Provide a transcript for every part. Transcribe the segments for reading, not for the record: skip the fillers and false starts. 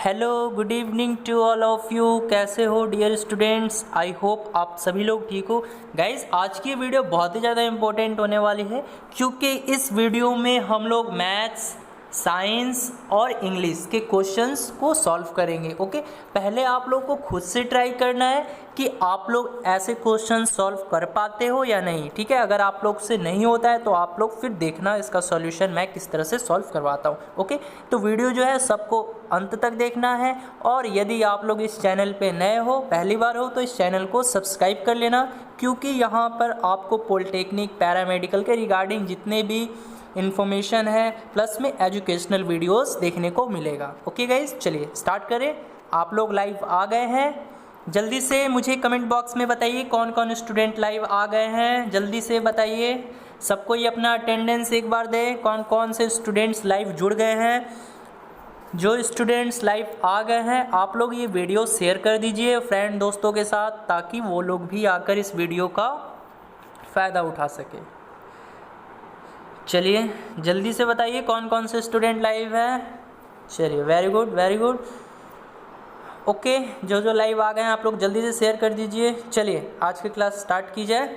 Hello good evening to all of you. कैसे हो dear students? I hope आप सभी लोग ठीक हो। गाइज आज की वीडियो बहुत ही ज़्यादा इम्पोर्टेंट होने वाली है क्योंकि इस वीडियो में हम लोग मैथ्स, साइंस और इंग्लिश के क्वेश्चंस को सॉल्व करेंगे। ओके, पहले आप लोग को खुद से ट्राई करना है कि आप लोग ऐसे क्वेश्चन सॉल्व कर पाते हो या नहीं। ठीक है, अगर आप लोग से नहीं होता है तो आप लोग फिर देखना इसका सॉल्यूशन मैं किस तरह से सॉल्व करवाता हूँ। ओके, तो वीडियो जो है सबको अंत तक देखना है और यदि आप लोग इस चैनल पे नए हो, पहली बार हो, तो इस चैनल को सब्सक्राइब कर लेना क्योंकि यहाँ पर आपको पॉलिटेक्निक, पैरामेडिकल के रिगार्डिंग जितने भी इन्फॉर्मेशन है प्लस में एजुकेशनल वीडियोस देखने को मिलेगा। ओके गाइज, चलिए स्टार्ट करें। आप लोग लाइव आ गए हैं? जल्दी से मुझे कमेंट बॉक्स में बताइए कौन कौन स्टूडेंट लाइव आ गए हैं। जल्दी से बताइए, सबको ही अपना अटेंडेंस एक बार दें, कौन कौन से स्टूडेंट्स लाइव जुड़ गए हैं। जो स्टूडेंट्स लाइव आ गए हैं आप लोग ये वीडियो शेयर कर दीजिए फ्रेंड दोस्तों के साथ ताकि वो लोग भी आकर इस वीडियो का फ़ायदा उठा सके। चलिए जल्दी से बताइए कौन कौन से स्टूडेंट लाइव हैं। चलिए very good very good. Okay, जो जो लाइव आ गए हैं आप लोग जल्दी से शेयर कर दीजिए। चलिए आज की क्लास स्टार्ट की जाए।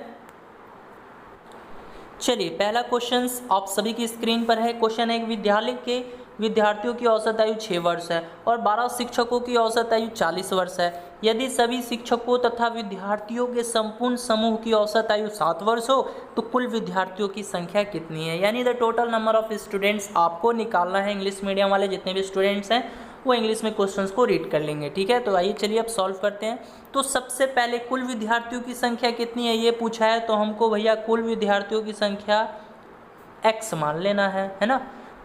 चलिए पहला क्वेश्चन आप सभी की स्क्रीन पर है। क्वेश्चन है, एक विद्यालय के विद्यार्थियों की औसत आयु 6 वर्ष है और 12 शिक्षकों की औसत आयु 40 वर्ष है। यदि सभी शिक्षकों तथा विद्यार्थियों के संपूर्ण समूह की औसत आयु 7 वर्ष हो तो कुल विद्यार्थियों की संख्या कितनी है? यानी the total number of students आपको निकालना है। इंग्लिश मीडियम वाले जितने भी स्टूडेंट्स हैं वो इंग्लिश में क्वेश्चंस को रीड कर लेंगे। ठीक है, तो आइए चलिए अब सॉल्व करते हैं। तो सबसे पहले कुल विद्यार्थियों की संख्या कितनी है ये पूछा है, तो हमको भैया कुल विद्यार्थियों की संख्या x मान लेना है ना।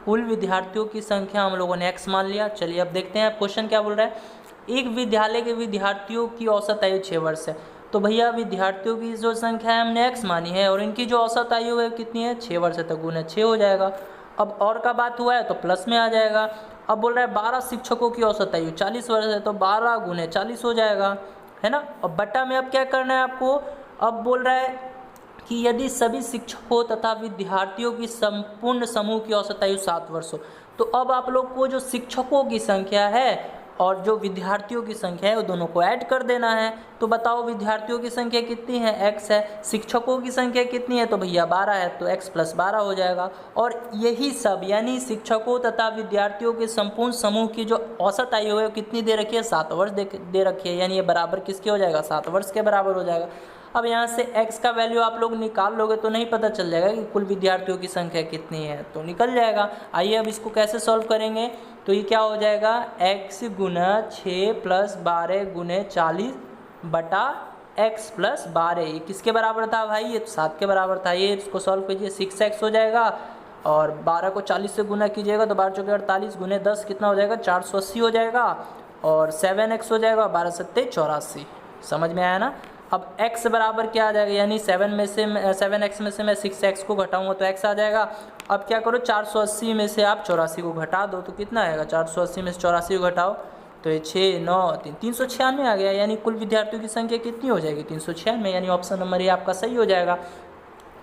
कुल विद्यार्थियों की संख्या हम लोगों ने x मान लिया। चलिए अब देखते हैं क्वेश्चन क्या बोल रहा है। एक विद्यालय के विद्यार्थियों की औसत आयु 6 वर्ष है, तो भैया विद्यार्थियों की जो संख्या है हमने x मानी है और इनकी जो औसत आयु है कितनी है? 6 वर्ष है, तो गुना 6 हो जाएगा। अब और का बात हुआ है तो प्लस में आ जाएगा। अब बोल रहा है 12 शिक्षकों की औसत आयु 40 वर्ष है, तो 12 गुने 40 हो जाएगा, है ना। अब बट्टा में अब क्या करना है आपको? अब बोल रहा है कि यदि सभी शिक्षकों तथा विद्यार्थियों की संपूर्ण समूह की औसत आयु 7 वर्ष हो, तो अब आप लोग को जो शिक्षकों की संख्या है और जो विद्यार्थियों की संख्या है वो दोनों को ऐड कर देना है। तो बताओ विद्यार्थियों की संख्या कितनी है? x है। शिक्षकों की संख्या कितनी है? तो भैया 12 है, तो x + 12 हो जाएगा। और यही सब यानी शिक्षकों तथा विद्यार्थियों के संपूर्ण समूह की जो औसत आयु है वो कितनी दे रखी है? 7 वर्ष दे रखी है, यानी ये बराबर किसके हो जाएगा? 7 वर्ष के बराबर हो जाएगा। अब यहाँ से x का वैल्यू आप लोग निकाल लोगे तो नहीं पता चल जाएगा कि कुल विद्यार्थियों की संख्या कितनी है, तो निकल जाएगा। आइए अब इसको कैसे सॉल्व करेंगे। तो ये क्या हो जाएगा? x गुना 6 + 12 गुने 40 बटा x + 12। ये किसके बराबर था भाई? ये 7 के बराबर था। ये इसको सॉल्व कीजिए, 6x हो जाएगा और 12 को 40 से गुना कीजिएगा तो 12 चौके 48 गुने 10 कितना हो जाएगा? 480 हो जाएगा और 7x हो जाएगा, 12 सत्ते 84। समझ में आया ना। अब x बराबर क्या आ जाएगा? यानी 7x में से मैं 6x को घटाऊंगा तो x आ जाएगा। अब क्या करो, 480 में से आप 84 को घटा दो तो कितना आएगा? 480 में से 84 को घटाओ तो ये 6 9 3 396 आ गया। यानी कुल विद्यार्थियों की संख्या कितनी हो जाएगी? 396। यानी ऑप्शन नंबर ये आपका सही हो जाएगा।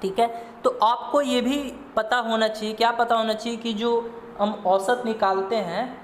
ठीक है, तो आपको ये भी पता होना चाहिए, क्या पता होना चाहिए कि जो हम औसत निकालते हैं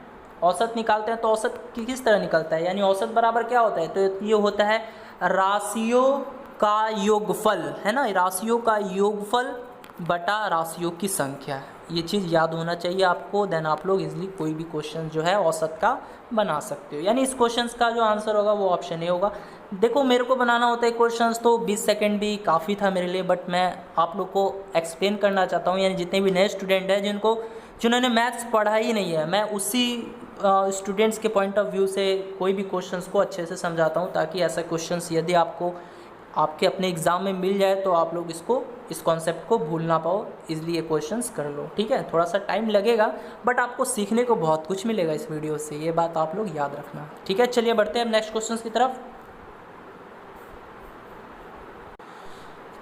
तो औसत किस तरह निकलता है। यानी औसत बराबर क्या होता है? तो ये होता है राशियों का योगफल, है ना। राशियों का योगफल बटा राशियों की संख्या, ये चीज़ याद होना चाहिए आपको। देन आप लोग इजीली कोई भी क्वेश्चन जो है औसत का बना सकते हो। यानी इस क्वेश्चन का जो आंसर होगा वो ऑप्शन ए होगा। देखो मेरे को बनाना होता है क्वेश्चंस तो 20 सेकंड भी काफ़ी था मेरे लिए, बट मैं आप लोग को एक्सप्लेन करना चाहता हूँ। यानी जितने भी नए स्टूडेंट हैं जिन्होंने मैथ्स पढ़ा ही नहीं है, मैं उसी स्टूडेंट्स के पॉइंट ऑफ व्यू से कोई भी क्वेश्चंस को अच्छे से समझाता हूँ ताकि ऐसा क्वेश्चंस यदि आपको आपके अपने एग्ज़ाम में मिल जाए तो आप लोग इस कॉन्सेप्ट को भूल ना पाओ, इसलिए क्वेश्चंस कर लो। ठीक है, थोड़ा सा टाइम लगेगा बट आपको सीखने को बहुत कुछ मिलेगा इस वीडियो से, ये बात आप लोग याद रखना। ठीक है, चलिए बढ़ते हैं नेक्स्ट क्वेश्चन की तरफ।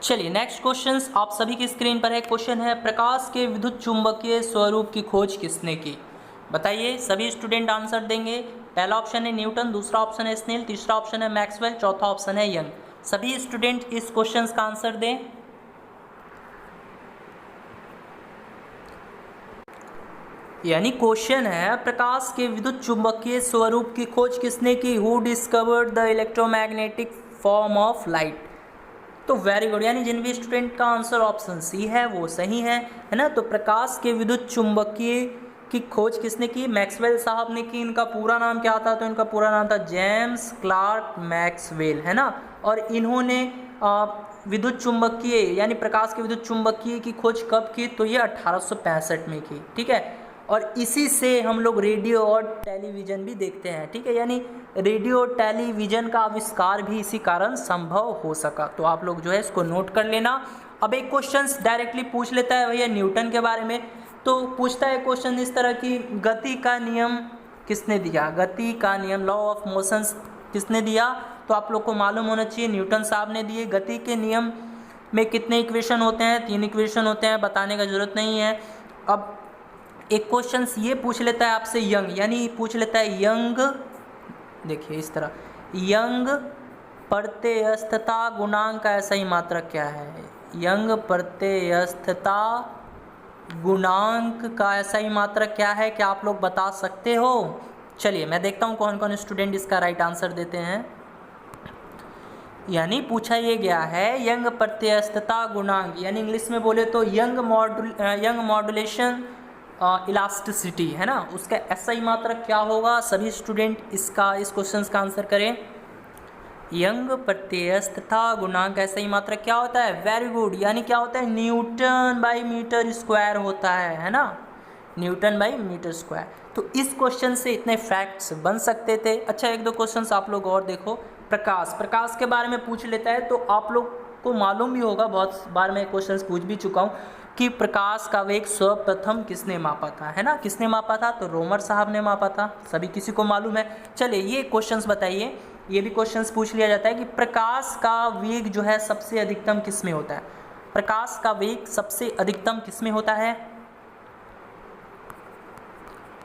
चलिए नेक्स्ट क्वेश्चन आप सभी की स्क्रीन पर है। क्वेश्चन है, प्रकाश के विद्युत चुंबकीय स्वरूप की खोज किसने की? बताइए, सभी स्टूडेंट आंसर देंगे। पहला ऑप्शन है न्यूटन, दूसरा ऑप्शन है स्नेल, तीसरा ऑप्शन है मैक्सवेल, चौथा ऑप्शन है यंग। सभी स्टूडेंट इस क्वेश्चन का आंसर दें। यानी क्वेश्चन है, प्रकाश के विद्युत चुंबकीय स्वरूप की खोज किसने की? Who discovered the electromagnetic form of light. तो वेरी गुड, यानी जिन भी स्टूडेंट का आंसर ऑप्शन सी है वो सही है ना। तो प्रकाश के विद्युत चुंबकीय की खोज किसने की? मैक्सवेल साहब ने की। इनका पूरा नाम क्या था? तो इनका पूरा नाम था जेम्स क्लार्क मैक्सवेल, है ना। और इन्होंने विद्युत चुंबकीय यानी प्रकाश के विद्युत चुंबकीय की खोज कब की? तो ये 1865 में की, ठीक है। और इसी से हम लोग रेडियो और टेलीविज़न भी देखते हैं, ठीक है। यानी रेडियो और टेलीविज़न का आविष्कार भी इसी कारण संभव हो सका। तो आप लोग जो है इसको नोट कर लेना। अब एक क्वेश्चन डायरेक्टली पूछ लेता है भैया न्यूटन के बारे में। तो पूछता है क्वेश्चन इस तरह की, गति का नियम किसने दिया? गति का नियम, लॉ ऑफ मोशंस किसने दिया? तो आप लोग को मालूम होना चाहिए न्यूटन साहब ने दिए। गति के नियम में कितने इक्वेशन होते हैं? 3 इक्वेशन होते हैं, बताने का जरूरत नहीं है। अब एक क्वेश्चन ये पूछ लेता है आपसे यंग, यानी पूछ लेता है यंग, देखिए इस तरह, यंग प्रत्यस्थता गुणांक का ऐसा मात्रक क्या है? यंग प्रत्यस्थता गुणांक का ऐसा मात्रक क्या है? क्या आप लोग बता सकते हो? चलिए मैं देखता हूँ कौन कौन स्टूडेंट इसका राइट आंसर देते हैं। यानी पूछा ये गया है यंग प्रत्यस्थता गुणांक, यानी इंग्लिश में बोले तो यंग मॉड्यूलेशन इलास्टिसिटी, है ना। उसका एसआई मात्रक क्या होगा? सभी स्टूडेंट इस क्वेश्चन का आंसर करें। यंग प्रत्यस्थता गुणांक एसआई मात्रक क्या होता है? वेरी गुड, यानी क्या होता है? न्यूटन बाई मीटर स्क्वायर होता है ना, न्यूटन बाई मीटर स्क्वायर। तो इस क्वेश्चन से इतने फैक्ट्स बन सकते थे। अच्छा, एक दो क्वेश्चंस आप लोग और देखो। प्रकाश के बारे में पूछ लेता है, तो आप लोग को मालूम भी होगा, बहुत बार मैं क्वेश्चंस पूछ भी चुका हूँ कि प्रकाश का वेग सर्वप्रथम किसने मापा था, है ना। किसने मापा था? तो रोमर साहब ने मापा था, सभी किसी को मालूम है। चलिए ये क्वेश्चंस बताइए, ये भी क्वेश्चंस पूछ लिया जाता है कि प्रकाश का वेग जो है सबसे अधिकतम किस में होता है? प्रकाश का वेग सबसे अधिकतम किस में होता है?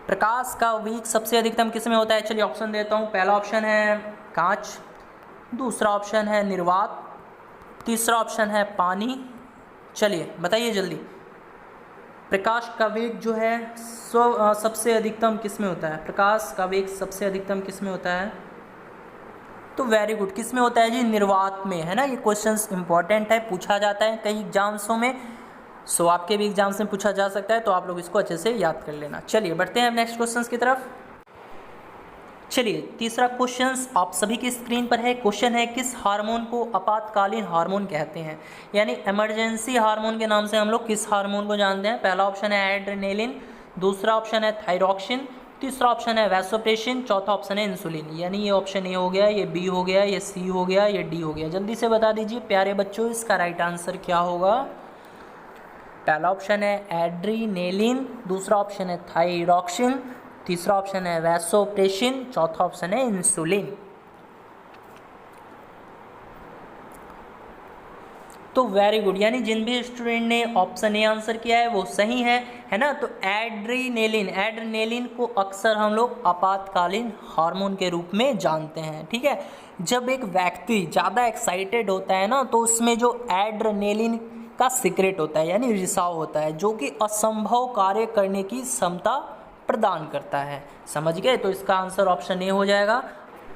प्रकाश का वेग सबसे अधिकतम किस में होता है? चलिए ऑप्शन देता हूँ। पहला ऑप्शन है कांच, दूसरा ऑप्शन है निर्वात, तीसरा ऑप्शन है पानी। चलिए बताइए जल्दी, प्रकाश का वेग जो है सबसे अधिकतम किस में होता है? प्रकाश का वेग सबसे अधिकतम किस में होता है? तो वेरी गुड, किस में होता है जी? निर्वात में, है ना। ये क्वेश्चंस इंपॉर्टेंट है, पूछा जाता है कई एग्जाम्सों में, सो आपके भी एग्जाम्स में पूछा जा सकता है, तो आप लोग इसको अच्छे से याद कर लेना। चलिए बढ़ते हैं नेक्स्ट क्वेश्चंस की तरफ। चलिए तीसरा क्वेश्चन आप सभी की स्क्रीन पर है। क्वेश्चन है, किस हार्मोन को आपातकालीन हार्मोन कहते हैं? यानी इमरजेंसी हार्मोन के नाम से हम लोग किस हार्मोन को जानते हैं? पहला ऑप्शन है एड्रेनालिन, दूसरा ऑप्शन है थायरॉक्सिन, तीसरा ऑप्शन है वैसोप्रेसिन, चौथा ऑप्शन है इंसुलिन। यानी ये ऑप्शन ए हो गया, ये बी हो गया, ये सी हो गया, ये डी हो गया। जल्दी से बता दीजिए प्यारे बच्चों, इसका राइट आंसर क्या होगा? पहला ऑप्शन है एड्रेनालिन, दूसरा ऑप्शन है थायरॉक्सिन, तीसरा ऑप्शन है वैसोप्रेसिन, चौथा ऑप्शन है इंसुलिन। तो वेरी गुड, यानी जिन भी स्टूडेंट ने ऑप्शन ए आंसर किया है वो सही है ना। तो एड्रेनालिन को अक्सर हम लोग आपातकालीन हार्मोन के रूप में जानते हैं, ठीक है। जब एक व्यक्ति ज़्यादा एक्साइटेड होता है ना, तो उसमें जो एड्रेनालिन का सीक्रेट होता है, यानी रिसाव होता है, जो कि असंभव कार्य करने की क्षमता प्रदान करता है। समझ गए? तो इसका आंसर ऑप्शन ए हो जाएगा।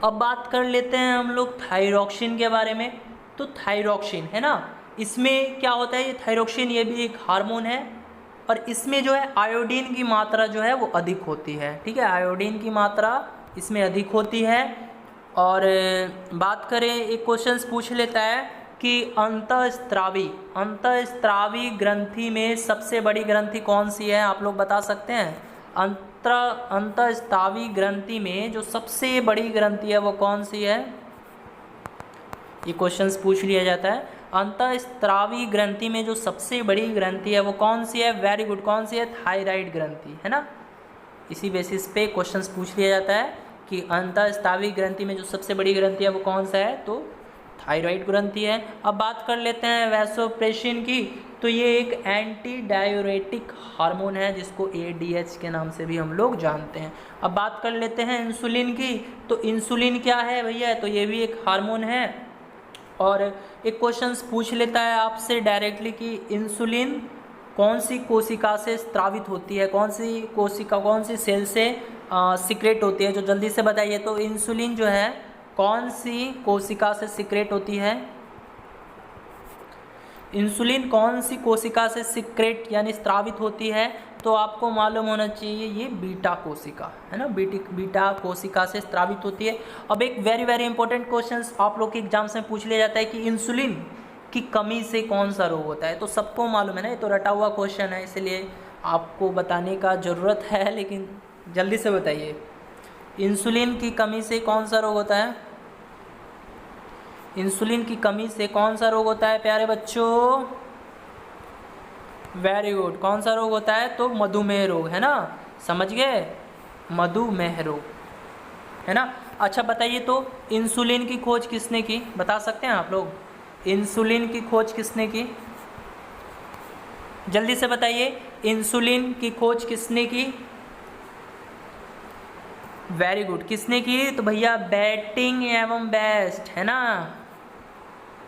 अब बात कर लेते हैं हम लोग थायरॉक्सिन के बारे में। तो थायरॉक्सिन, है ना, इसमें क्या होता है? ये थायरॉक्सिन ये भी एक हार्मोन है, और इसमें जो है आयोडीन की मात्रा जो है वो अधिक होती है, ठीक है। आयोडीन की मात्रा इसमें अधिक होती है। और बात करें, एक क्वेश्चन पूछ लेता है कि अंतःस्रावी ग्रंथि में सबसे बड़ी ग्रंथि कौन सी है? आप लोग बता सकते हैं? अंतःस्रावी ग्रंथि में जो सबसे बड़ी ग्रंथि है वो कौन सी है? ये क्वेश्चंस पूछ लिया जाता है। अंतःस्रावी ग्रंथि में जो सबसे बड़ी ग्रंथि है वो कौन सी है? वेरी गुड, कौन सी है? थायराइड ग्रंथि, है ना। इसी बेसिस पे क्वेश्चंस पूछ लिया जाता है कि अंतःस्रावी ग्रंथि में जो सबसे बड़ी ग्रंथि है वो कौन सा है? तो थायराइड ग्रंथि है। अब बात कर लेते हैं वैसोप्रेसिन की। तो ये एक एंटी डायूरेटिक हार्मोन है, जिसको ADH के नाम से भी हम लोग जानते हैं। अब बात कर लेते हैं इंसुलिन की। तो इंसुलिन क्या है भैया? तो ये भी एक हार्मोन है। और एक क्वेश्चन पूछ लेता है आपसे डायरेक्टली कि इंसुलिन कौन सी कोशिका से स्रावित होती है, कौन सी कोशिका, कौन सी सेल से सिक्रेट होती है, जो जल्दी से बताइए। तो इंसुलिन जो है कौन सी कोशिका से सिक्रेट होती है, इंसुलिन कौन सी कोशिका से सिक्रेट यानी स्रावित होती है, तो आपको मालूम होना चाहिए ये बीटा कोशिका है ना, बीटा कोशिका से स्रावित होती है। अब एक वेरी वेरी इंपॉर्टेंट क्वेश्चन आप लोग के एग्जाम्स में पूछ लिया जाता है कि इंसुलिन की कमी से कौन सा रोग होता है, तो सबको मालूम है ना, ये तो रटा हुआ क्वेश्चन है, इसलिए आपको बताने का ज़रूरत है, लेकिन जल्दी से बताइए इंसुलिन की कमी से कौन सा रोग होता है, इंसुलिन की कमी से कौन सा रोग होता है प्यारे बच्चों, वेरी गुड, कौन सा रोग होता है, तो मधुमेह रोग है ना, समझ गए, मधुमेह रोग है ना। अच्छा बताइए तो इंसुलिन की खोज किसने की, बता सकते हैं आप लोग, इंसुलिन की खोज किसने की, जल्दी से बताइए, इंसुलिन की खोज किसने की, वेरी गुड, किसने की, तो भैया बैटिंग एवं बेस्ट है ना,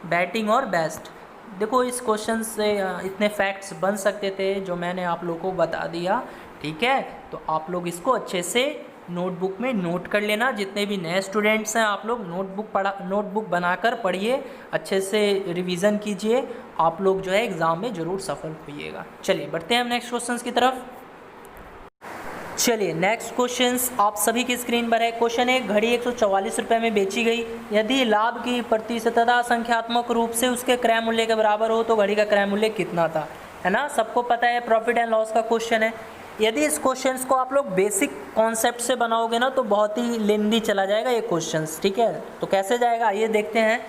बैटिंग और बेस्ट। देखो इस क्वेश्चन से इतने फैक्ट्स बन सकते थे जो मैंने आप लोगों को बता दिया, ठीक है, तो आप लोग इसको अच्छे से नोटबुक में नोट कर लेना। जितने भी नए स्टूडेंट्स हैं आप लोग नोटबुक बनाकर पढ़िए, अच्छे से रिवीजन कीजिए, आप लोग जो है एग्ज़ाम में ज़रूर सफल होइएगा। चलिए बढ़ते हैं हम नेक्स्ट क्वेश्चन की तरफ। चलिए नेक्स्ट क्वेश्चंस आप सभी की स्क्रीन पर है। क्वेश्चन है, घड़ी 144 रुपये में बेची गई, यदि लाभ की प्रतिशतता संख्यात्मक रूप से उसके क्रय मूल्य के बराबर हो तो घड़ी का क्रय मूल्य कितना था, है ना, सबको पता है, प्रॉफिट एंड लॉस का क्वेश्चन है। यदि इस क्वेश्चंस को आप लोग बेसिक कॉन्सेप्ट से बनाओगे ना तो बहुत ही लेंदी चला जाएगा ये क्वेश्चंस, ठीक है, तो कैसे जाएगा ये देखते हैं,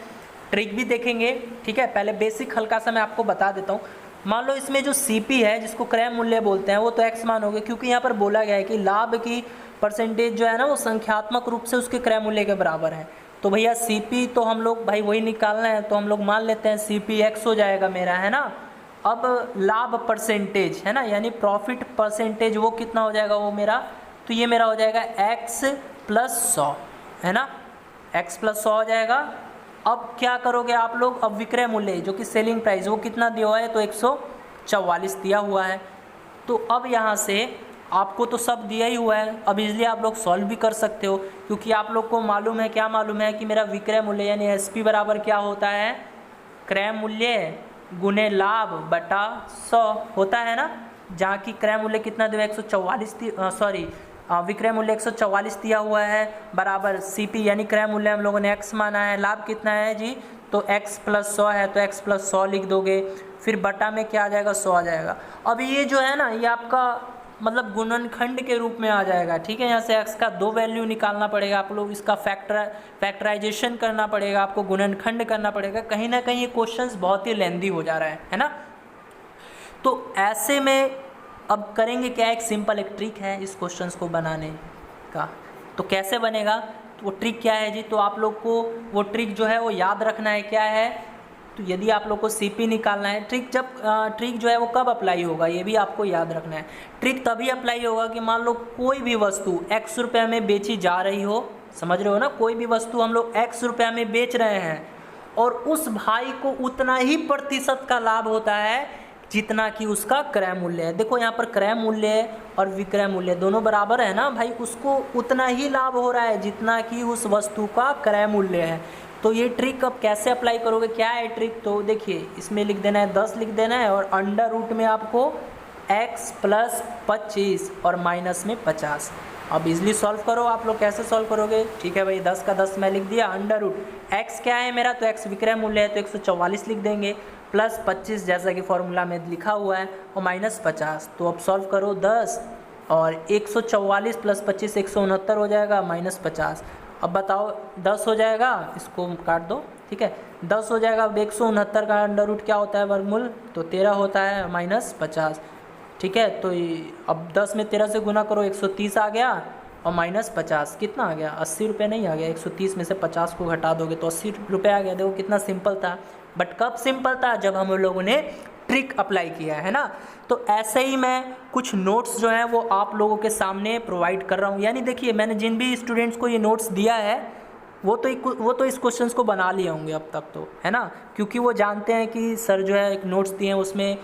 ट्रिक भी देखेंगे, ठीक है। पहले बेसिक हल्का सा मैं आपको बता देता हूँ। मान लो इसमें जो सीपी है जिसको क्रय मूल्य बोलते हैं वो तो एक्स मान हो गया, क्योंकि यहाँ पर बोला गया है कि लाभ की परसेंटेज जो है ना वो संख्यात्मक रूप से उसके क्रय मूल्य के बराबर है। तो भैया सीपी तो हम लोग भाई वही निकालना है, तो हम लोग मान लेते हैं सीपी एक्स हो जाएगा मेरा, है ना। अब लाभ परसेंटेज है ना, यानी प्रॉफिट परसेंटेज वो कितना हो जाएगा वो मेरा, तो ये मेरा हो जाएगा एक्स प्लस 100 है ना, एक्स प्लस 100 हो जाएगा। अब क्या करोगे आप लोग, अब विक्रय मूल्य जो कि सेलिंग प्राइस वो कितना दिया हुआ है, तो 144 दिया हुआ है। तो अब यहाँ से आपको तो सब दिया ही हुआ है, अब इसलिए आप लोग सॉल्व भी कर सकते हो, क्योंकि आप लोग को मालूम है, क्या मालूम है कि मेरा विक्रय मूल्य यानी एसपी बराबर क्या होता है, क्रय मूल्य गुने लाभ बटा 100 होता है ना, जहाँ की क्रय मूल्य कितना दिया 144 विक्रय मूल्य 144 दिया हुआ है, बराबर सीपी यानी क्रय मूल्य हम लोगों ने एक्स माना है, लाभ कितना है जी, तो x प्लस 100 है तो x प्लस 100 लिख दोगे, फिर बटा में क्या आ जाएगा 100 आ जाएगा। अब ये जो है ना ये आपका मतलब गुणनखंड के रूप में आ जाएगा, ठीक है। यहाँ से x का 2 वैल्यू निकालना पड़ेगा, आप लोग इसका फैक्टराइजेशन करना पड़ेगा, आपको गुणनखंड करना पड़ेगा, कहीं ना कहीं ये क्वेश्चंस बहुत ही लेंदी हो जा रहा है ना। तो ऐसे में अब करेंगे क्या, एक सिंपल एक ट्रिक है इस क्वेश्चंस को बनाने का। तो कैसे बनेगा, तो वो ट्रिक क्या है जी, तो आप लोग को वो ट्रिक जो है वो याद रखना है, क्या है, तो यदि आप लोग को सीपी निकालना है, ट्रिक जो है वो कब अप्लाई होगा ये भी आपको याद रखना है। ट्रिक तभी अप्लाई होगा कि मान लो कोई भी वस्तु x रुपये में बेची जा रही हो, समझ रहे हो ना, कोई भी वस्तु हम लोग x रुपये में बेच रहे हैं और उस भाई को उतना ही प्रतिशत का लाभ होता है जितना कि उसका क्रय मूल्य है। देखो यहाँ पर क्रय मूल्य और विक्रय मूल्य दोनों बराबर है ना भाई, उसको उतना ही लाभ हो रहा है जितना कि उस वस्तु का क्रय मूल्य है। तो ये ट्रिक अब कैसे अप्लाई करोगे, क्या है ट्रिक, तो देखिए इसमें लिख देना है 10 लिख देना है और अंडर रूट में आपको x प्लस 25 और माइनस में 50। अब इजली सॉल्व करो, आप लोग कैसे सॉल्व करोगे, ठीक है भाई, 10 का 10 मैं लिख दिया, अंडर रूट x क्या है मेरा, तो x विक्रय मूल्य है तो 144 लिख देंगे, प्लस 25 जैसा कि फॉर्मूला में लिखा हुआ है और माइनस 50। तो अब सॉल्व करो 10 और 144 प्लस 25 169 हो जाएगा, माइनस 50। अब बताओ 10 हो जाएगा, इसको काट दो, ठीक है, 10 हो जाएगा। अब 169 का अंडर रूट क्या होता है, वर्गमूल, तो 13 होता है, माइनस 50, ठीक है। तो अब 10 में 13 से गुना करो, 130 आ गया और माइनस 50 कितना आ गया, 80 रुपये नहीं आ गया, 130 में से 50 को घटा दोगे तो 80 रुपये आ गया। देखो कितना सिंपल था, बट कब सिंपल था, जब हम लोगों ने ट्रिक अप्लाई किया है ना। तो ऐसे ही मैं कुछ नोट्स जो हैं वो आप लोगों के सामने प्रोवाइड कर रहा हूँ, यानी देखिए मैंने जिन भी स्टूडेंट्स को ये नोट्स दिया है वो तो इस क्वेश्चंस को बना लिए होंगे अब तक तो, है ना, क्योंकि वो जानते हैं कि सर जो है एक नोट्स दिए हैं उसमें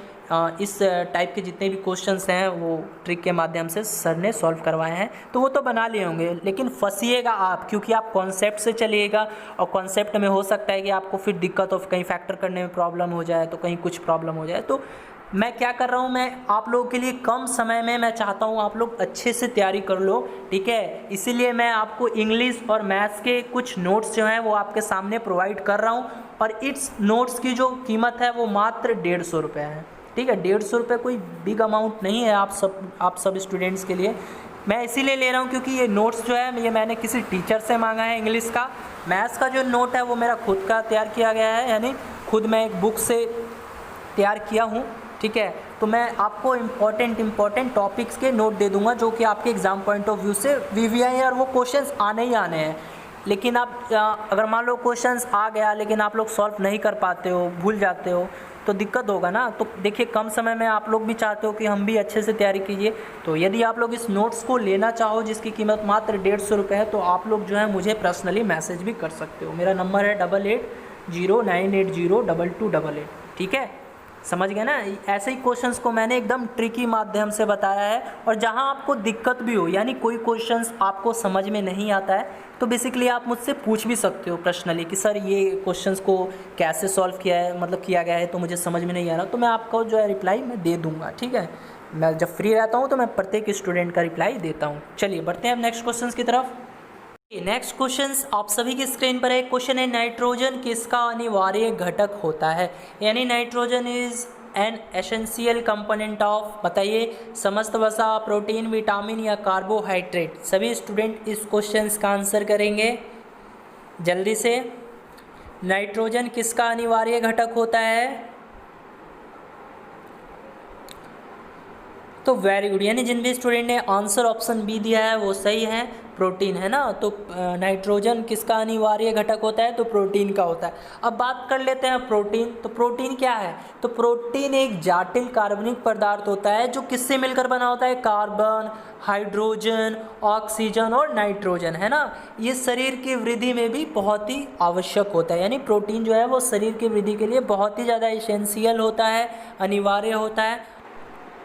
इस टाइप के जितने भी क्वेश्चंस हैं वो ट्रिक के माध्यम से सर ने सॉल्व करवाए हैं, तो वो तो बना लिए होंगे, लेकिन फंसिएगा आप, क्योंकि आप कॉन्सेप्ट से चलिएगा और कॉन्सेप्ट में हो सकता है कि आपको फिर दिक्कत हो, कहीं फैक्टर करने में प्रॉब्लम हो जाए, तो कहीं कुछ प्रॉब्लम हो जाए। तो मैं क्या कर रहा हूँ, मैं आप लोगों के लिए कम समय में मैं चाहता हूँ आप लोग अच्छे से तैयारी कर लो, ठीक है। इसीलिए मैं आपको इंग्लिश और मैथ्स के कुछ नोट्स जो हैं वो आपके सामने प्रोवाइड कर रहा हूँ, और इस नोट्स की जो कीमत है वो मात्र 150 रुपये है, ठीक है। 150 रुपये कोई बिग अमाउंट नहीं है आप सब स्टूडेंट्स के लिए। मैं इसीलिए ले रहा हूँ क्योंकि ये नोट्स जो है ये मैंने किसी टीचर से मांगा है इंग्लिश का। मैथ्स का जो नोट है वो मेरा खुद का तैयार किया गया है, यानी खुद मैं एक बुक से तैयार किया हूँ, ठीक है। तो मैं आपको इम्पॉर्टेंट टॉपिक्स के नोट दे दूंगा जो कि आपके एग्ज़ाम पॉइंट ऑफ व्यू से वीवीआई और वो क्वेश्चंस आने ही आने हैं। लेकिन आप अगर मान लो क्वेश्चंस आ गया लेकिन आप लोग सॉल्व नहीं कर पाते हो, भूल जाते हो, तो दिक्कत होगा ना। तो देखिए कम समय में आप लोग भी चाहते हो कि हम भी अच्छे से तैयारी कीजिए, तो यदि आप लोग इस नोट्स को लेना चाहो जिसकी कीमत मात्र 150 रुपये है, तो आप लोग जो है मुझे पर्सनली मैसेज भी कर सकते हो। मेरा नंबर है 8809802288, ठीक है। समझ गए ना। ऐसे ही क्वेश्चंस को मैंने एकदम ट्रिकी माध्यम से बताया है, और जहां आपको दिक्कत भी हो, यानी कोई क्वेश्चंस आपको समझ में नहीं आता है, तो बेसिकली आप मुझसे पूछ भी सकते हो पर्सनली कि सर ये क्वेश्चंस को कैसे सॉल्व किया है, मतलब किया गया है, तो मुझे समझ में नहीं आ रहा, तो मैं आपको जो है रिप्लाई मैं दे दूँगा, ठीक है। मैं जब फ्री रहता हूँ तो मैं प्रत्येक स्टूडेंट का रिप्लाई देता हूँ। चलिए बढ़ते हैं अब नेक्स्ट क्वेश्चन की तरफ। नेक्स्ट क्वेश्चन आप सभी की स्क्रीन पर है। क्वेश्चन है नाइट्रोजन किसका अनिवार्य घटक होता है, यानी nitrogen is an essential component of, बताइए, समस्त वसा, प्रोटीन, विटामिन या कार्बोहाइड्रेट। सभी स्टूडेंट इस क्वेश्चन का आंसर करेंगे जल्दी से। नाइट्रोजन किसका अनिवार्य घटक होता है? तो वेरी गुड, यानी जिन भी स्टूडेंट ने आंसर ऑप्शन बी दिया है वो सही है, प्रोटीन है ना। तो नाइट्रोजन किसका अनिवार्य घटक होता है? तो प्रोटीन का होता है। अब बात कर लेते हैं प्रोटीन। तो प्रोटीन क्या है? तो प्रोटीन एक जटिल कार्बनिक पदार्थ होता है जो किससे मिलकर बना होता है? कार्बन, हाइड्रोजन, ऑक्सीजन और नाइट्रोजन, है ना। ये शरीर की वृद्धि में भी बहुत ही आवश्यक होता है, यानी प्रोटीन जो है वो शरीर की वृद्धि के लिए बहुत ही ज़्यादा एसेंशियल होता है, अनिवार्य होता है।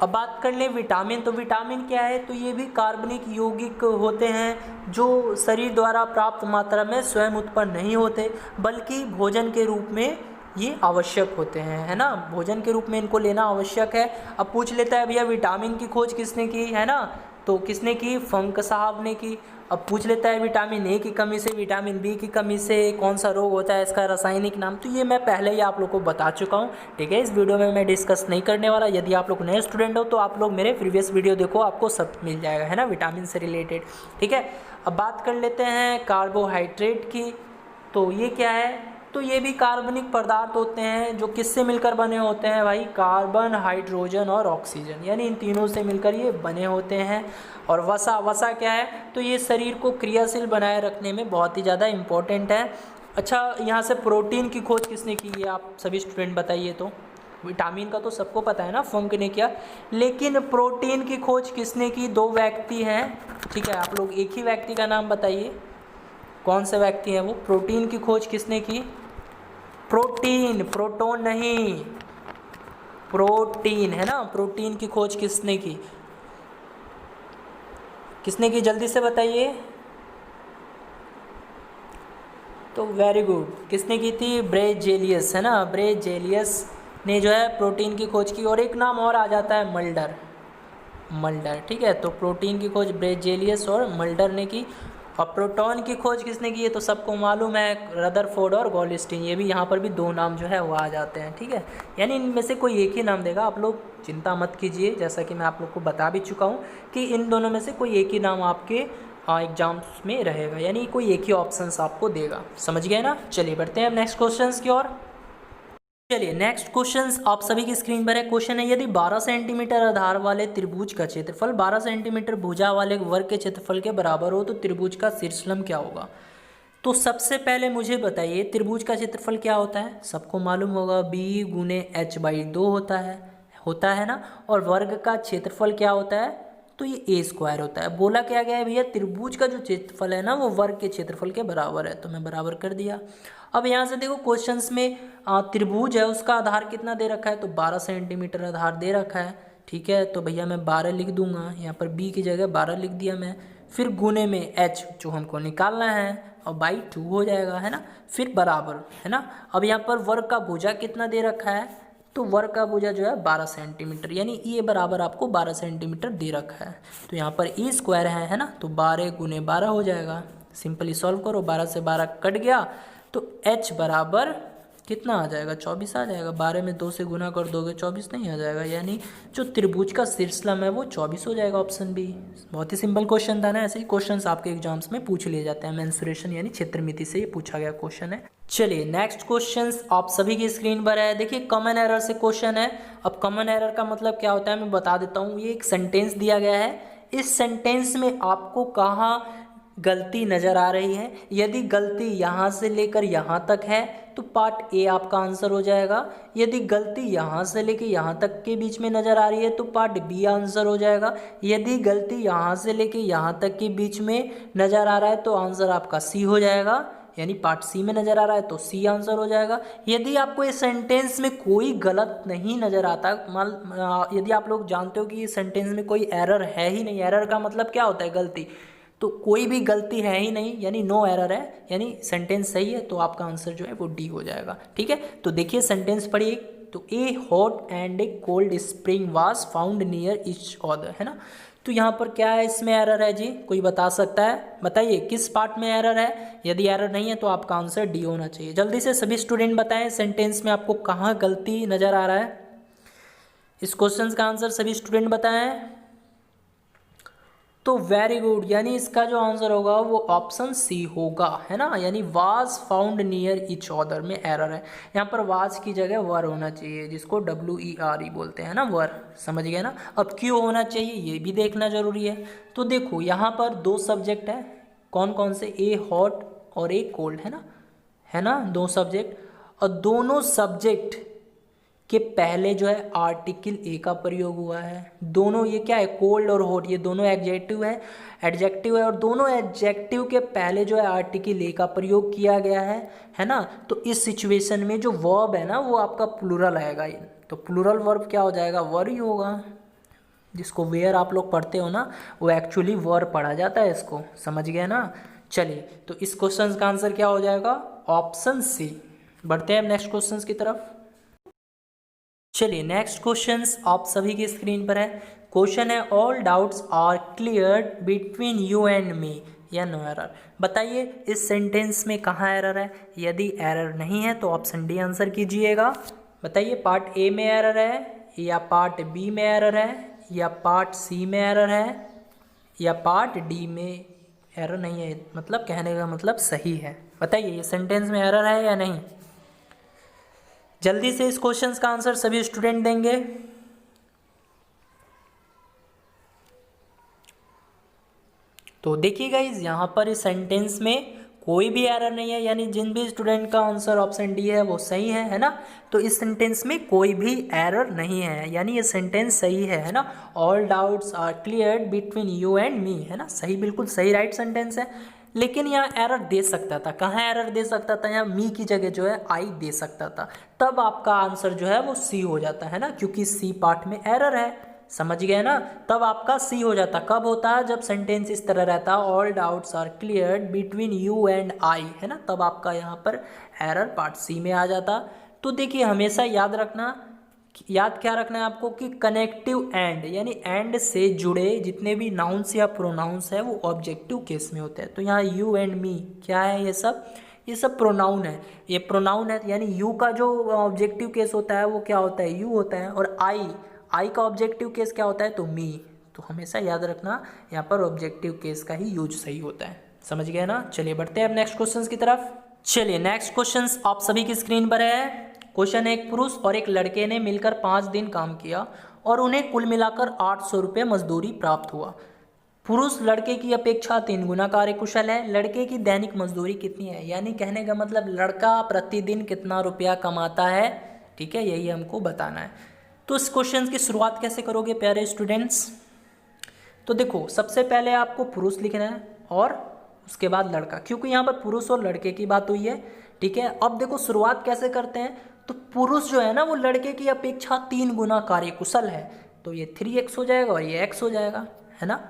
अब बात कर लें विटामिन। तो विटामिन क्या है? तो ये भी कार्बनिक यौगिक होते हैं जो शरीर द्वारा प्राप्त मात्रा में स्वयं उत्पन्न नहीं होते, बल्कि भोजन के रूप में ये आवश्यक होते हैं, है ना। भोजन के रूप में इनको लेना आवश्यक है। अब पूछ लेता है भैया विटामिन की खोज किसने की, है ना। तो किसने की? फंक साहब ने की। अब पूछ लेता है विटामिन ए की कमी से, विटामिन बी की कमी से कौन सा रोग होता है, इसका रासायनिक नाम। तो ये मैं पहले ही आप लोग को बता चुका हूँ, ठीक है। इस वीडियो में मैं डिस्कस नहीं करने वाला। यदि आप लोग नए स्टूडेंट हो तो आप लोग मेरे प्रीवियस वीडियो देखो, आपको सब मिल जाएगा, है ना, विटामिन से रिलेटेड, ठीक है। अब बात कर लेते हैं कार्बोहाइड्रेट की। तो ये क्या है? तो ये भी कार्बनिक पदार्थ होते हैं जो किससे मिलकर बने होते हैं भाई? कार्बन, हाइड्रोजन और ऑक्सीजन, यानी इन तीनों से मिलकर ये बने होते हैं। और वसा, वसा क्या है? तो ये शरीर को क्रियाशील बनाए रखने में बहुत ही ज़्यादा इम्पोर्टेंट है। अच्छा, यहाँ से प्रोटीन की खोज किसने की, ये आप सभी स्टूडेंट बताइए। तो विटामिन का तो सबको पता है ना, फंक ने किया, लेकिन प्रोटीन की खोज किसने की? दो व्यक्ति हैं, ठीक है। आप लोग एक ही व्यक्ति का नाम बताइए, कौन से व्यक्ति हैं वो? प्रोटीन की खोज किसने की? प्रोटीन, प्रोटोन नहीं, प्रोटीन, है ना। प्रोटीन की खोज किसने की? किसने की? जल्दी से बताइए। तो वेरी गुड, किसने की थी? ब्रेजेलियस, है ना। ब्रेजेलियस ने जो है प्रोटीन की खोज की। और एक नाम और आ जाता है मल्डर, मल्डर, ठीक है। तो प्रोटीन की खोज ब्रेजेलियस और मल्डर ने की। और प्रोटॉन की खोज किसने की है? तो सबको मालूम है, रदरफोर्ड और गोल्डस्टीन। ये भी यहाँ पर भी दो नाम जो है वो आ जाते हैं, ठीक है। यानी इनमें से कोई एक ही नाम देगा, आप लोग चिंता मत कीजिए। जैसा कि मैं आप लोग को बता भी चुका हूँ कि इन दोनों में से कोई एक ही नाम आपके एग्जाम्स में रहेगा, यानी कोई एक ही ऑप्शंस आपको देगा। समझ गए ना। चलिए बढ़ते हैं अब नेक्स्ट क्वेश्चन की ओर। चलिए नेक्स्ट क्वेश्चन आप सभी की स्क्रीन पर है। क्वेश्चन है, यदि 12 सेंटीमीटर आधार वाले त्रिभुज का क्षेत्रफल 12 सेंटीमीटर भुजा वाले वर्ग के क्षेत्रफल के बराबर हो तो त्रिभुज का शीर्षलंब क्या होगा? तो सबसे पहले मुझे बताइए त्रिभुज का क्षेत्रफल क्या होता है? सबको मालूम होगा, b गुने h/2 होता है ना। और वर्ग का क्षेत्रफल क्या होता है? तो ये ए स्क्वायर होता है। बोला क्या गया है भैया, त्रिभुज का जो क्षेत्रफल है ना वो वर्ग के क्षेत्रफल के बराबर है, तो मैं बराबर कर दिया। अब यहाँ से देखो क्वेश्चंस में त्रिभुज है उसका आधार कितना दे रखा है, तो 12 सेंटीमीटर आधार दे रखा है। ठीक है, तो भैया मैं 12 लिख दूंगा, यहाँ पर बी की जगह 12 लिख दिया मैं। फिर गुने में एच जो हमको निकालना है और बाई 2 हो जाएगा, है ना। फिर बराबर, है ना। अब यहाँ पर वर्ग का भुजा कितना दे रखा है, तो वर्ग का भुजा जो है 12 सेंटीमीटर, यानी ये बराबर आपको 12 सेंटीमीटर दे रखा है। तो यहाँ पर ए स्क्वायर है ना, तो 12 गुने 12 हो जाएगा। सिंपली सॉल्व करो, 12 से 12 कट गया, तो एच बराबर कितना आ जाएगा, 24 आ जाएगा। 12 में 2 से गुना कर दोगे 24 नहीं आ जाएगा, यानी जो त्रिभुज का शीर्षलंब है वो 24 हो जाएगा, ऑप्शन बी। बहुत ही सिंपल क्वेश्चन था ना, ऐसे ही क्वेश्चंस आपके एग्जाम्स में पूछ लिए जाते हैं। मेंसुरेशन यानी क्षेत्रमिति से ये पूछा गया क्वेश्चन है। चलिए नेक्स्ट क्वेश्चन आप सभी की स्क्रीन पर है। देखिए कॉमन एरर से क्वेश्चन है। अब कॉमन एरर का मतलब क्या होता है मैं बता देता हूँ। ये एक सेंटेंस दिया गया है, इस सेंटेंस में आपको कहाँ गलती नज़र आ रही है। यदि गलती यहाँ से लेकर यहाँ तक है तो पार्ट ए आपका आंसर हो जाएगा। यदि गलती यहाँ से लेकर यहाँ तक के बीच में नज़र आ रही है तो पार्ट बी आंसर हो जाएगा। यदि गलती यहाँ से लेकर यहाँ तक के बीच में नज़र आ रहा है तो आंसर आपका सी हो जाएगा, यानी पार्ट सी में नज़र आ रहा है तो सी आंसर हो जाएगा। यदि आपको इस सेंटेंस में कोई गलत नहीं नज़र आता, यदि आप लोग जानते हो कि इस सेंटेंस में कोई एरर है ही नहीं, एरर का मतलब क्या होता है गलती, तो कोई भी गलती है ही नहीं, यानी नो एरर है, यानी सेंटेंस सही है, तो आपका आंसर जो है वो डी हो जाएगा। ठीक है, तो देखिए सेंटेंस पढ़िए। तो ए hot and A cold spring was found near each other, है ना। तो यहाँ पर क्या है, इसमें एरर है जी, कोई बता सकता है, बताइए किस पार्ट में एरर है। यदि एरर नहीं है तो आपका आंसर डी होना चाहिए। जल्दी से सभी स्टूडेंट बताएं सेंटेंस में आपको कहाँ गलती नज़र आ रहा है। इस क्वेश्चन का आंसर सभी स्टूडेंट बताएं। तो वेरी गुड, यानी इसका जो आंसर होगा वो ऑप्शन सी होगा, है ना। यानी was found near each other में एरर है। यहाँ पर वाज की जगह वर होना चाहिए, जिसको WERE बोलते हैं ना, वर, समझ गए ना। अब क्यों होना चाहिए ये भी देखना जरूरी है। तो देखो यहाँ पर 2 सब्जेक्ट है, कौन कौन से, ए हॉट और ए कोल्ड, है ना 2 सब्जेक्ट। और दोनों सब्जेक्ट के पहले जो है आर्टिकल ए का प्रयोग हुआ है। दोनों ये क्या है, कोल्ड और हॉट, ये दोनों एडजेक्टिव है और दोनों एडजेक्टिव के पहले जो है आर्टिकल ए का प्रयोग किया गया है ना। तो इस सिचुएशन में जो वर्ब है ना वो आपका प्लूरल आएगा। तो प्लूरल वर्ब क्या हो जाएगा, वर ही होगा। जिसको वेयर आप लोग पढ़ते हो ना वो एक्चुअली वर पढ़ा जाता है, इसको समझ गए ना। चलिए तो इस क्वेश्चन का आंसर क्या हो जाएगा, ऑप्शन सी। बढ़ते हैं नेक्स्ट क्वेश्चन की तरफ। चलिए नेक्स्ट क्वेश्चन आप सभी की स्क्रीन पर है। क्वेश्चन है all doubts are cleared between you and me या नो एरर। बताइए इस सेंटेंस में कहाँ एरर है। यदि एरर नहीं है तो ऑप्शन डी आंसर कीजिएगा। बताइए पार्ट ए में एरर है या पार्ट बी में एरर है या पार्ट सी में एरर है या पार्ट डी में एरर नहीं है। मतलब कहने का मतलब सही है। बताइए ये सेंटेंस में एरर है या नहीं। जल्दी से इस क्वेश्चन का आंसर सभी स्टूडेंट देंगे। तो देखिए गाइस यहाँ पर इस सेंटेंस में कोई भी एरर नहीं है, यानी जिन भी स्टूडेंट का आंसर ऑप्शन डी है वो सही है ना। तो इस सेंटेंस में कोई भी एरर नहीं है, यानी ये सेंटेंस सही है ना। All doubts are cleared between you and me, है ना, सही, बिल्कुल सही, राइट सेंटेंस है। लेकिन यहाँ एरर दे सकता था, कहाँ एरर दे सकता था, यहाँ मी की जगह जो है आई दे सकता था, तब आपका आंसर जो है वो सी हो जाता है ना, क्योंकि सी पार्ट में एरर है, समझ गए ना। तब आपका सी हो जाता। कब होता है, जब सेंटेंस इस तरह रहता है all doubts are cleared between you and I, है ना, तब आपका यहाँ पर एरर पार्ट सी में आ जाता। तो देखिए हमेशा याद क्या रखना है आपको कि कनेक्टिव एंड, यानी एंड से जुड़े जितने भी नाउन्स या प्रोनाउंस है वो ऑब्जेक्टिव केस में होते हैं। तो यहाँ यू एंड मी क्या है, ये सब प्रोनाउन है, ये प्रोनाउन है, यानी यू का जो ऑब्जेक्टिव केस होता है वो क्या होता है, यू होता है, और आई का ऑब्जेक्टिव केस क्या होता है, तो मी। तो हमेशा याद रखना यहाँ पर ऑब्जेक्टिव केस का ही यूज सही होता है, समझ गए ना। चलिए बढ़ते हैं अब नेक्स्ट क्वेश्चन की तरफ। चलिए नेक्स्ट क्वेश्चन आप सभी की स्क्रीन पर है। क्वेश्चन है एक पुरुष और एक लड़के ने मिलकर 5 दिन काम किया और उन्हें कुल मिलाकर 800 रुपये मजदूरी प्राप्त हुआ। पुरुष लड़के की अपेक्षा 3 गुना कार्यकुशल है। लड़के की दैनिक मजदूरी कितनी है, यानी कहने का मतलब लड़का प्रतिदिन कितना रुपया कमाता है, ठीक है, यही हमको बताना है। तो इस क्वेश्चन की शुरुआत कैसे करोगे प्यारे स्टूडेंट्स। तो देखो सबसे पहले आपको पुरुष लिखना है और उसके बाद लड़का, क्योंकि यहाँ पर पुरुष और लड़के की बात हुई है, ठीक है। अब देखो शुरुआत कैसे करते हैं, तो पुरुष जो है ना वो लड़के की अपेक्षा 3 गुना कार्यकुशल है, तो ये 3x हो जाएगा और ये x हो जाएगा, है ना।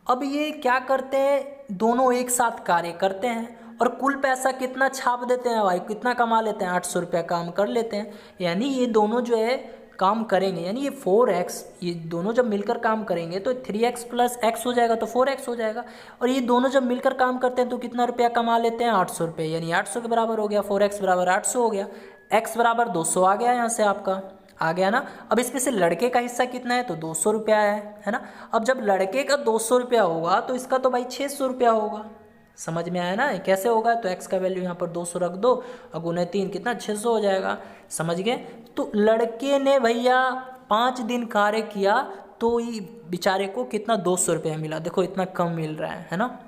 अब ये क्या करते हैं, दोनों एक साथ कार्य करते हैं और कुल पैसा कितना छाप देते हैं भाई, कितना कमा लेते हैं, 800 रुपया काम कर लेते हैं। यानी ये दोनों जो है काम करेंगे, यानी ये 4x, ये दोनों जब मिलकर काम करेंगे तो 3x प्लस x हो जाएगा तो 4x हो जाएगा, और ये दोनों जब मिलकर काम करते हैं तो कितना रुपया कमा लेते हैं, 800 रुपये, यानी 800 के बराबर हो गया, 4x बराबर 800 हो गया, x बराबर 200 आ गया, यहाँ से आपका आ गया ना। अब इसमें से लड़के का हिस्सा कितना है, तो 200 रुपया है ना। अब जब लड़के का 200 रुपया होगा तो इसका तो भाई 600 रुपया होगा, समझ में आया ना कैसे होगा। तो x का वैल्यू यहाँ पर 200 रख दो और गुने 3 कितना 600 हो जाएगा, समझ गए। तो लड़के ने भैया 5 दिन कार्य किया तो ये बेचारे को कितना 200 रुपया मिला, देखो इतना कम मिल रहा है ना,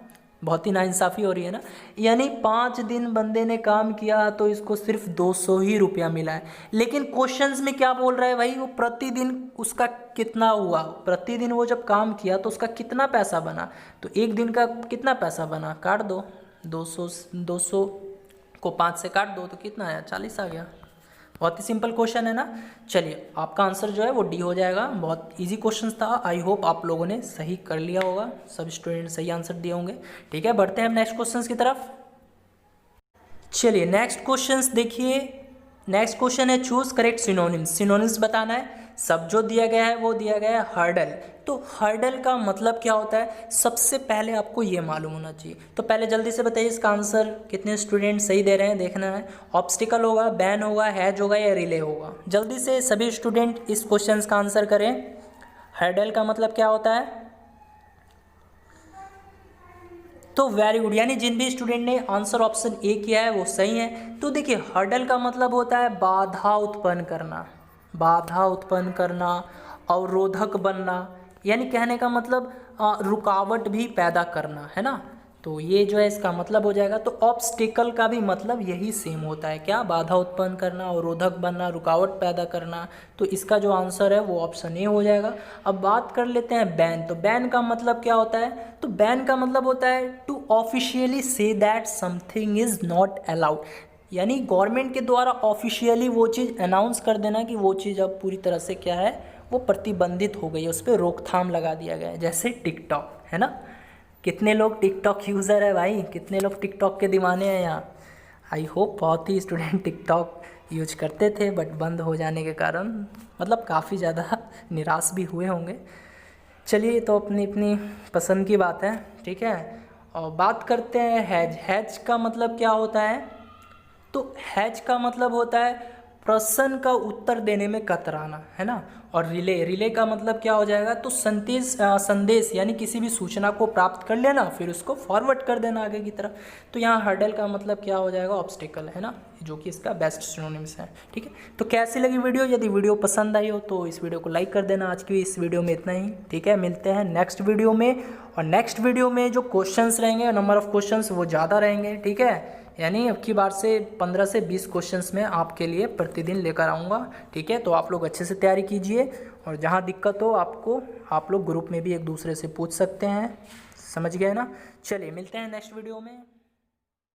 बहुत ही नाइंसाफ़ी हो रही है ना। यानी 5 दिन बंदे ने काम किया तो इसको सिर्फ 200 ही रुपया मिला है। लेकिन क्वेश्चंस में क्या बोल रहा है भाई, वो प्रतिदिन उसका कितना हुआ, प्रतिदिन वो जब काम किया तो उसका कितना पैसा बना, तो एक दिन का कितना पैसा बना, काट दो 200 को 5 से काट दो तो कितना आया, 40 आ गया। बहुत ही सिंपल क्वेश्चन है ना। चलिए आपका आंसर जो है वो डी हो जाएगा, बहुत इजी क्वेश्चन था। आई होप आप लोगों ने सही कर लिया होगा, सब स्टूडेंट सही आंसर दिए होंगे, ठीक है। बढ़ते हैं हम नेक्स्ट क्वेश्चन की तरफ। चलिए नेक्स्ट क्वेश्चन देखिए, नेक्स्ट क्वेश्चन है चूज करेक्ट सिनोनिम्स। सिनोनिम्स बताना है, सब जो दिया गया है वो दिया गया है हर्डल। तो हर्डल का मतलब क्या होता है, सबसे पहले आपको ये मालूम होना चाहिए। तो पहले जल्दी से बताइए इसका आंसर कितने स्टूडेंट सही दे रहे हैं, देखना है। ऑब्स्टिकल होगा, बैन होगा, हैज होगा या रिले होगा। जल्दी से सभी स्टूडेंट इस क्वेश्चन का आंसर करें। हर्डल का मतलब क्या होता है, तो वेरी गुड, यानी जिन भी स्टूडेंट ने आंसर ऑप्शन ए किया है वो सही है। तो देखिए हर्डल का मतलब होता है बाधा उत्पन्न करना, बाधा उत्पन्न करना, अवरोधक बनना, यानी कहने का मतलब रुकावट भी पैदा करना, है ना। तो ये जो है इसका मतलब हो जाएगा। तो ऑब्स्टिकल का भी मतलब यही सेम होता है, क्या, बाधा उत्पन्न करना, अवरोधक बनना, रुकावट पैदा करना। तो इसका जो आंसर है वो ऑप्शन ए हो जाएगा। अब बात कर लेते हैं बैन। तो बैन का मतलब क्या होता है, तो बैन का मतलब होता है to officially say that something is not allowed, यानी गवर्नमेंट के द्वारा ऑफिशियली वो चीज़ अनाउंस कर देना कि वो चीज़ अब पूरी तरह से क्या है, वो प्रतिबंधित हो गई है, उस पर रोकथाम लगा दिया गया है। जैसे टिकटॉक, है ना, कितने लोग टिकटॉक यूज़र है भाई, कितने लोग टिकटॉक के दीवाने हैं यहाँ। आई होप बहुत ही स्टूडेंट टिकटॉक यूज करते थे, बट बंद हो जाने के कारण मतलब काफ़ी ज़्यादा निराश भी हुए होंगे। चलिए तो अपनी अपनी पसंद की बात है, ठीक है। और बात करते हैं हैज। हैज का मतलब क्या होता है, तो हैज का मतलब होता है प्रश्न का उत्तर देने में कतराना, है ना। और रिले, रिले का मतलब क्या हो जाएगा, तो संदेश यानी किसी भी सूचना को प्राप्त कर लेना फिर उसको फॉरवर्ड कर देना आगे की तरफ। तो यहाँ हर्डल का मतलब क्या हो जाएगा, ऑब्स्टिकल, है ना, जो कि इसका बेस्ट सिनोनिम्स है, ठीक है। तो कैसी लगी वीडियो, यदि वीडियो पसंद आई हो तो इस वीडियो को लाइक कर देना। आज की इस वीडियो में इतना ही, ठीक है। मिलते हैं नेक्स्ट वीडियो में, और नेक्स्ट वीडियो में जो क्वेश्चंस रहेंगे, नंबर ऑफ क्वेश्चंस वो ज़्यादा रहेंगे, ठीक है। यानी अब की बार से 15 से 20 क्वेश्चंस में आपके लिए प्रतिदिन लेकर आऊँगा, ठीक है। तो आप लोग अच्छे से तैयारी कीजिए, और जहाँ दिक्कत हो आपको, आप लोग ग्रुप में भी एक दूसरे से पूछ सकते हैं, समझ गए ना। चलिए मिलते हैं नेक्स्ट वीडियो में।